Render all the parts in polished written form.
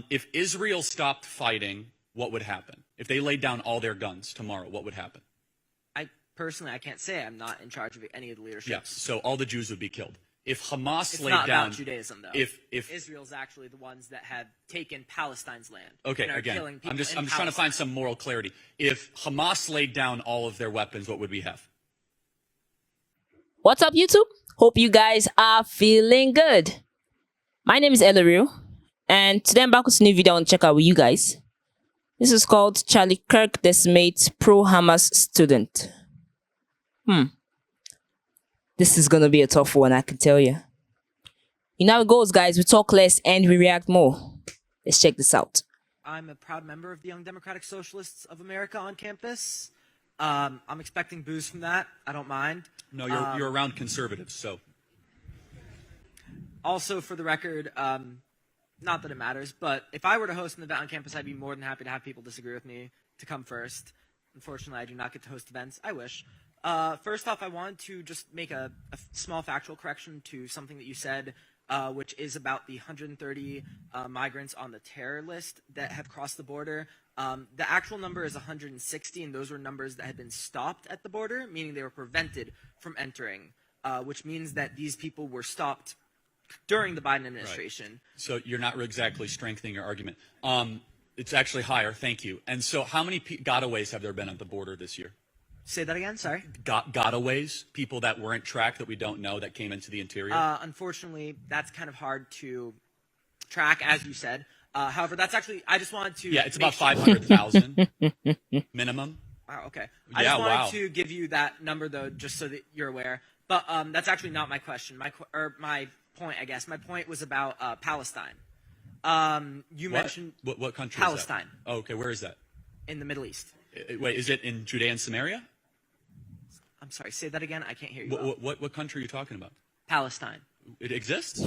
If Israel stopped fighting, what would happen? If they laid down all their guns tomorrow, what would happen? Personally, I can't say. I'm not in charge of any of the leadership. Yes, so all the Jews would be killed. If Hamas laid not down... about Judaism, though. If Israel's actually the ones that have taken Palestine's land. Okay, and are again, killing people I'm just in trying to find some moral clarity. If Hamas laid down all of their weapons, what would we have? What's up, YouTube? Hope you guys are feeling good. My name is Ellery, and today I'm back with a new video I want to check out with you guys. This is called Charlie Kirk decimates pro-Hamas student. This is gonna be a tough one, I can tell you. You know how it goes, guys. We talk less and we react more. Let's check this out. I'm a proud member of the Young Democratic Socialists of America on campus. I'm expecting boos from that. I don't mind. No, you're around conservatives, so... Also, for the record, not that it matters, but if I were to host an event on campus, I'd be more than happy to have people disagree with me to come first. Unfortunately, I do not get to host events. I wish. First off, I wanted to just make a small factual correction to something that you said, which is about the 130 migrants on the terror list that have crossed the border. The actual number is 160, and those were numbers that had been stopped at the border, meaning they were prevented from entering, which means that these people were stopped during the Biden administration. Right. So you're not exactly strengthening your argument. It's actually higher, thank you. And so how many gotaways have there been at the border this year? Say that again, sorry? Gotaways, people that weren't tracked that we don't know that came into the interior? Unfortunately, that's kind of hard to track, as you said. However, that's actually, I just wanted to... Yeah, it's about 500,000 minimum. Wow, okay. Yeah, I just wanted to give you that number, though, just so that you're aware. But that's actually not my question. My point, I guess. My point was about Palestine. You mentioned... What country Palestine. Is that? Oh, okay, where is that? In the Middle East. Wait, is it in Judea and Samaria? I'm sorry, say that again. I can't hear you. What country are you talking about? Palestine. It exists?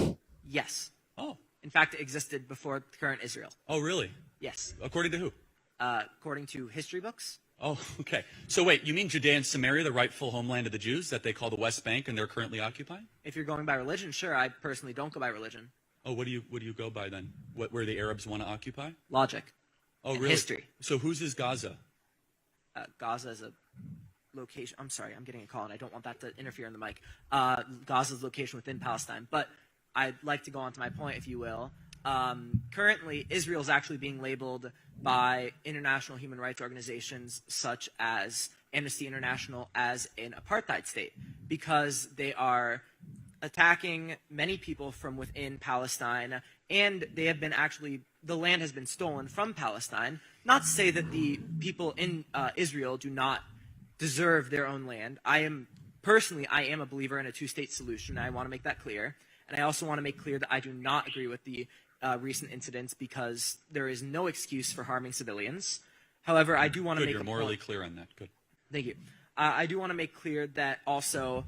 Yes. Oh. In fact, it existed before the current Israel. Oh, really? Yes. According to who? According to history books. Oh, okay. So wait, you mean Judea and Samaria, the rightful homeland of the Jews that they call the West Bank and they're currently occupying? If you're going by religion, sure. I personally don't go by religion. Oh, what do you go by then? Where the Arabs want to occupy? Logic. Oh, and really? History. So whose is Gaza? Gaza is a location. I'm sorry, I'm getting a call, and I don't want that to interfere in the mic. Gaza's location within Palestine. But I'd like to go on to my point, if you will. Currently, Israel is actually being labeled by international human rights organizations such as Amnesty International as an apartheid state because they are attacking many people from within Palestine, and they have been the land has been stolen from Palestine. Not to say that the people in Israel do not deserve their own land. I am a believer in a two-state solution, and I want to make that clear. And I also want to make clear that I do not agree with the recent incidents because there is no excuse for harming civilians. However, I do want to make You're morally clear on that. Good. Thank you. I do want to make clear that also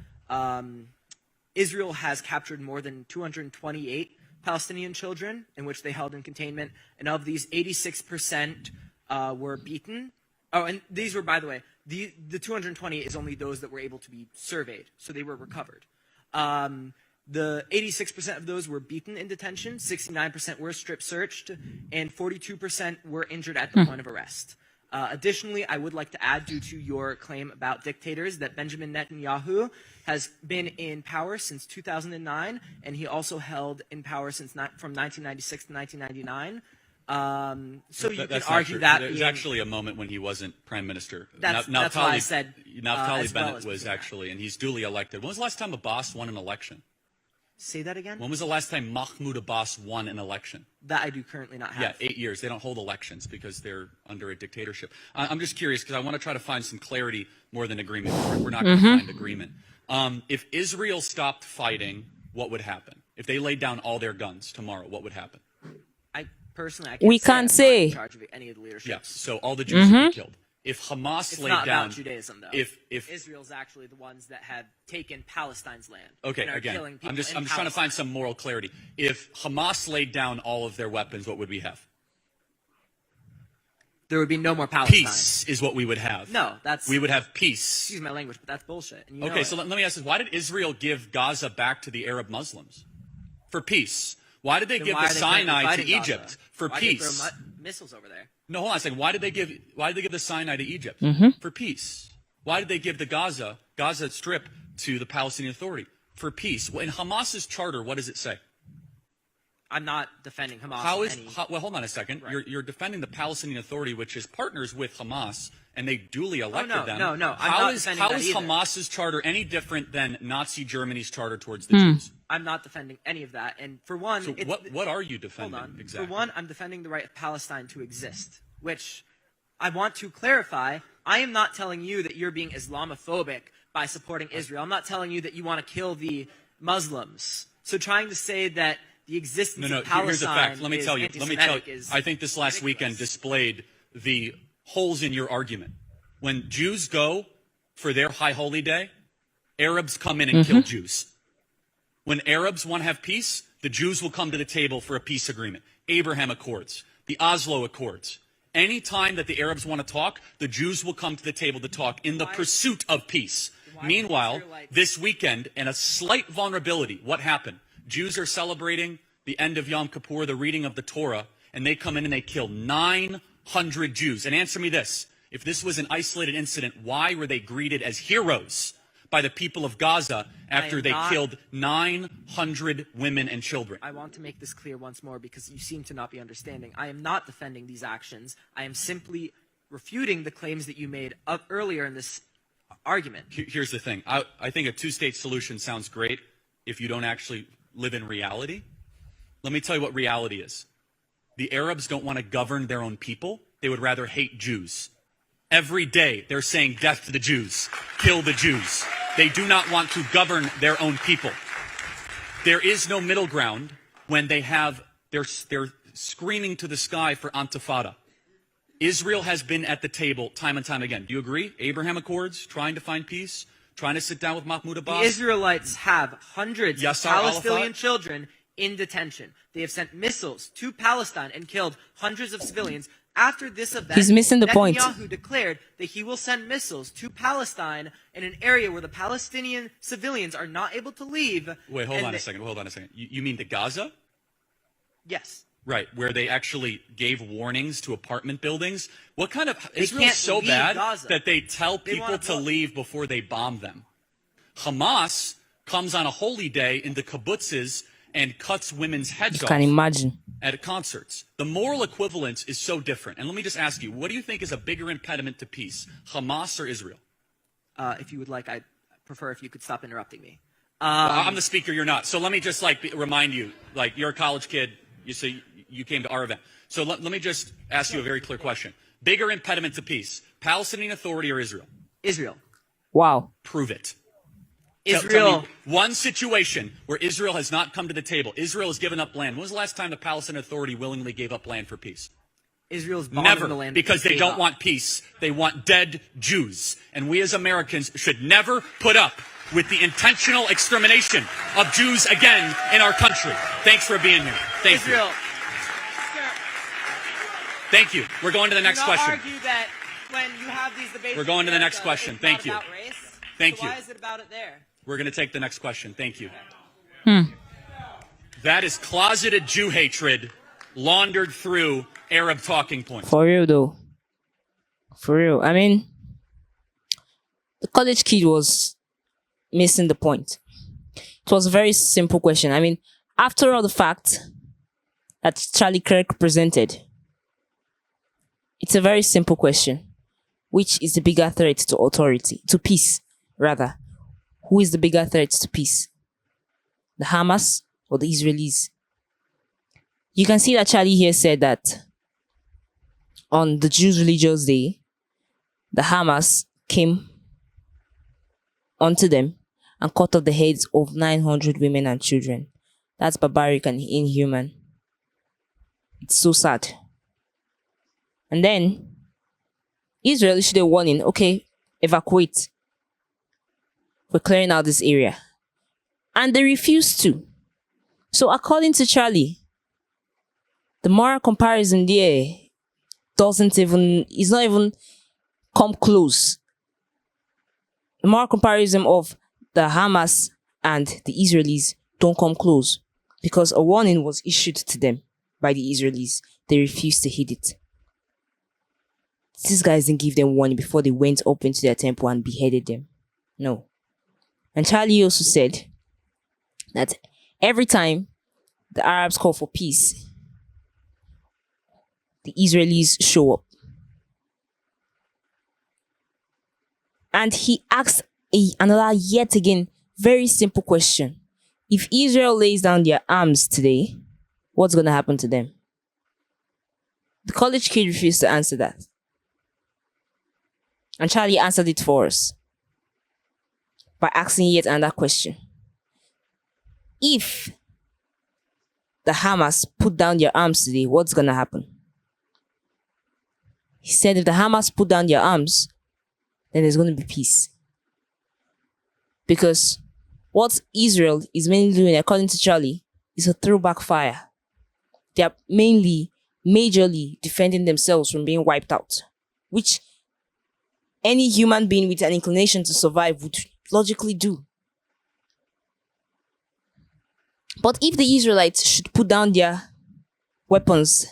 Israel has captured more than 228 Palestinian children in which they held in containment, and of these, 86% were beaten. Oh, and these were, by the way, the 220 is only those that were able to be surveyed, so they were recovered. The 86% of those were beaten in detention, 69% were strip searched, and 42% were injured at the point of arrest. Additionally, I would like to add, due to your claim about dictators, that Benjamin Netanyahu has been in power since 2009, and he also held in power from 1996 to 1999. So you can argue that there's actually a moment when he wasn't prime minister. That's why I said Naftali Bennett was actually, and he's duly elected. When was the last time Abbas won an election? Say that again? When was the last time Mahmoud Abbas won an election? That I do currently not have. Yeah, 8 years. They don't hold elections because they're under a dictatorship. I'm just curious because I want to try to find some clarity more than agreement. We're not going to find agreement. If Israel stopped fighting, what would happen? If they laid down all their guns tomorrow, what would happen? Personally, I can't say. I'm not in charge of any of the leadership. Yeah, so all the Jews would be killed. If Hamas laid not down... about Judaism, though. If Israel's actually the ones that have taken Palestine's land. Okay, and are again, killing people I'm just in trying to find some moral clarity. If Hamas laid down all of their weapons, what would we have? There would be no more Palestine. Peace is what we would have. No, that's... We would have peace. Excuse my language, but that's bullshit. And Okay, so let me ask this. Why did Israel give Gaza back to the Arab Muslims? For peace. Why did they Then give why the are they currently Sinai to fighting Egypt Gaza? for Why did they peace? throw missiles over there? No, hold on a second. Why did they give the Sinai to Egypt? For peace. Why did they give the Gaza Strip to the Palestinian Authority? For peace. Well, in Hamas's charter, what does it say? I'm not defending Hamas. Well, hold on a second. Right. You're defending the Palestinian Authority, which is partners with Hamas, and they duly elected them. No. I'm How not is defending that either. Hamas's charter any different than Nazi Germany's charter towards the Jews? I'm not defending any of that. And for one, So what are you defending hold on. exactly? For one, I'm defending the right of Palestine to exist, which I want to clarify. I am not telling you that you're being Islamophobic by supporting Israel. I'm not telling you that you want to kill the Muslims. So trying to say that the existence No, of Palestine here's a fact. Let me tell you. is I think this last weekend displayed the holes in your argument. When Jews go for their high holy day, Arabs come in and kill Jews. When Arabs want to have peace, the Jews will come to the table for a peace agreement. Abraham Accords, the Oslo Accords. Any time that the Arabs want to talk, the Jews will come to the table to talk in the pursuit of peace. Meanwhile, this weekend, in a slight vulnerability, what happened? Jews are celebrating the end of Yom Kippur, the reading of the Torah, and they come in and they kill 900 Jews. And answer me this. If this was an isolated incident, why were they greeted as heroes by the people of Gaza after they killed 900 women and children? I want to make this clear once more because you seem to not be understanding. I am not defending these actions. I am simply refuting the claims that you made up earlier in this argument. Here's the thing. I think a two-state solution sounds great if you don't actually live in reality. Let me tell you what reality is. The Arabs don't want to govern their own people. They would rather hate Jews. Every day they're saying death to the Jews, kill the Jews. They do not want to govern their own people. There is no middle ground when they're screaming to the sky for Intifada. Israel has been at the table time and time again. Do you agree? Abraham Accords, trying to find peace, trying to sit down with Mahmoud Abbas. The Israelites have hundreds of Yasser Palestinian Arafat? children in detention. They have sent missiles to Palestine and killed hundreds of civilians. After this event, He's missing the point. Netanyahu declared that he will send missiles to Palestine in an area where the Palestinian civilians are not able to leave. Wait, hold on a second. You mean to Gaza? Yes. Right, where they actually gave warnings to apartment buildings. What kind of They Israel's can't so leave bad Gaza. that they tell They people wanna to block- leave before they bomb them? Hamas comes on a holy day into kibbutzes and cuts women's heads You off can imagine. at concerts. The moral equivalence is so different. And let me just ask you, what do you think is a bigger impediment to peace, Hamas or Israel? If you would like, I prefer if you could stop interrupting me. I'm the speaker, you're not. So let me just remind you, you're a college kid, you came to our event. So let me just ask you a very clear question. Bigger impediment to peace, Palestinian Authority or Israel? Israel. Wow. Prove it. Israel. Tell me one situation where Israel has not come to the table. Israel has given up land. When was the last time the Palestinian Authority willingly gave up land for peace? Israel's bombing Never, the land because they don't want peace. They want dead Jews. And we as Americans should never put up with the intentional extermination of Jews again in our country. Thanks for being here. Thank Israel. you. Thank you. We're going to the next Do not question. argue that when you have these debates We're going to the in next America, question. it's Thank not you. about race. Thank So you. why is it about it there? We're going to take the next question. Thank you. That is closeted Jew hatred laundered through Arab talking points. For real though. For real. I mean, the college kid was missing the point. It was a very simple question. I mean, after all the fact that Charlie Kirk presented, it's a very simple question. Which is the bigger threat to authority, to peace, rather? Who is the bigger threat to peace? The Hamas or the Israelis? You can see that Charlie here said that on the Jews' religious day, the Hamas came onto them and cut off the heads of 900 women and children. That's barbaric and inhuman. It's so sad. And then Israel issued a warning, okay, evacuate. We're clearing out this area. And they refused to. So according to Charlie, the moral comparison there is not even come close. The moral comparison of the Hamas and the Israelis don't come close. because a warning was issued to them by the Israelis. They refused to heed it. These guys didn't give them warning before they went up into their temple and beheaded them. No. And Charlie also said that every time the Arabs call for peace, the Israelis show up. And he asked another, yet again, very simple question. If Israel lays down their arms today, what's going to happen to them? The college kid refused to answer that. And Charlie answered it for us by asking yet another question. If the Hamas put down their arms today, what's going to happen? He said if the Hamas put down their arms, then there's going to be peace. Because what Israel is mainly doing, according to Charlie, is a throwback fire. They are majorly defending themselves from being wiped out, which any human being with an inclination to survive would logically do. But if the Israelites should put down their weapons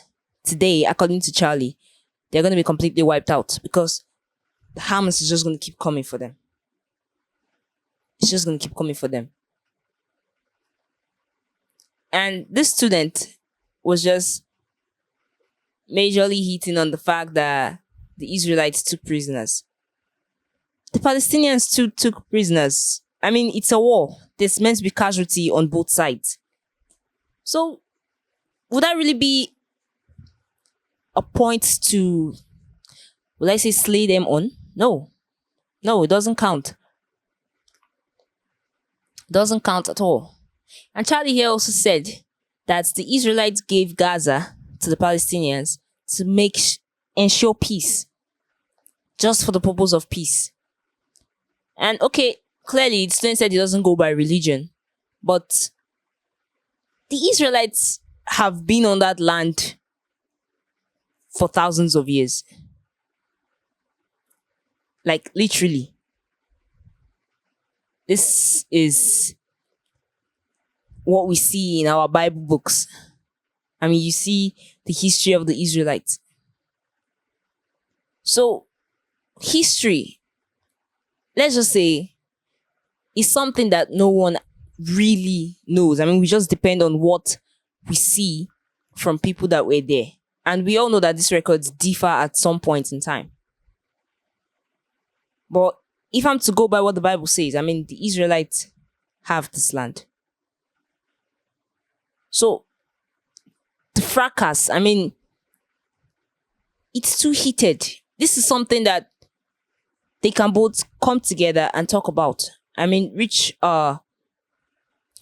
today, according to Charlie, they're going to be completely wiped out because the Hamas is just going to keep coming for them. It's just going to keep coming for them. And this student was just majorly hitting on the fact that the Israelites took prisoners. The Palestinians too took prisoners. I mean, it's a war. There's meant to be casualty on both sides. So, would that really be a point to, would I say, slay them on? No. No, it doesn't count. Doesn't count at all. And Charlie here also said that the Israelites gave Gaza to the Palestinians to ensure peace. Just for the purpose of peace. And okay, clearly the student said he doesn't go by religion. But the Israelites have been on that land for thousands of years. Like literally. This is what we see in our Bible books. I mean, you see the history of the Israelites. So, history, let's just say, is something that no one really knows. I mean, we just depend on what we see from people that were there. And we all know that these records differ at some point in time. But if I'm to go by what the Bible says, I mean, the Israelites have this land. So, the fracas, I mean, it's too heated. This is something that they can both come together and talk about. I mean, reach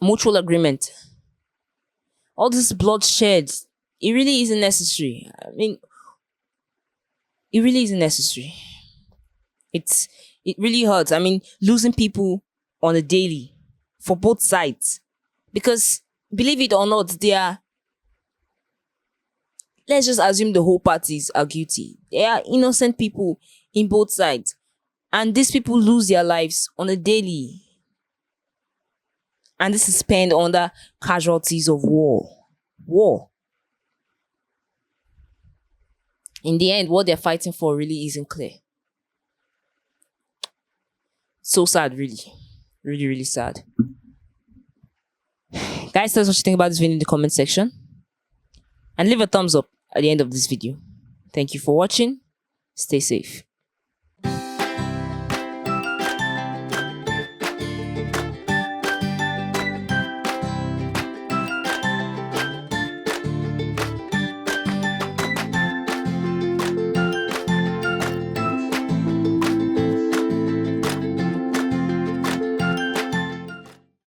mutual agreement. All this bloodshed, it really isn't necessary. I mean, it really isn't necessary. It really hurts. I mean, losing people on a daily for both sides. Because, believe it or not, let's just assume the whole parties are guilty. They are innocent people in both sides. And these people lose their lives on a daily. And this is spent under casualties of war. War. In the end, what they're fighting for really isn't clear. So sad, really. Really, really sad. Guys, tell us what you think about this video in the comment section. And leave a thumbs up at the end of this video. Thank you for watching. Stay safe.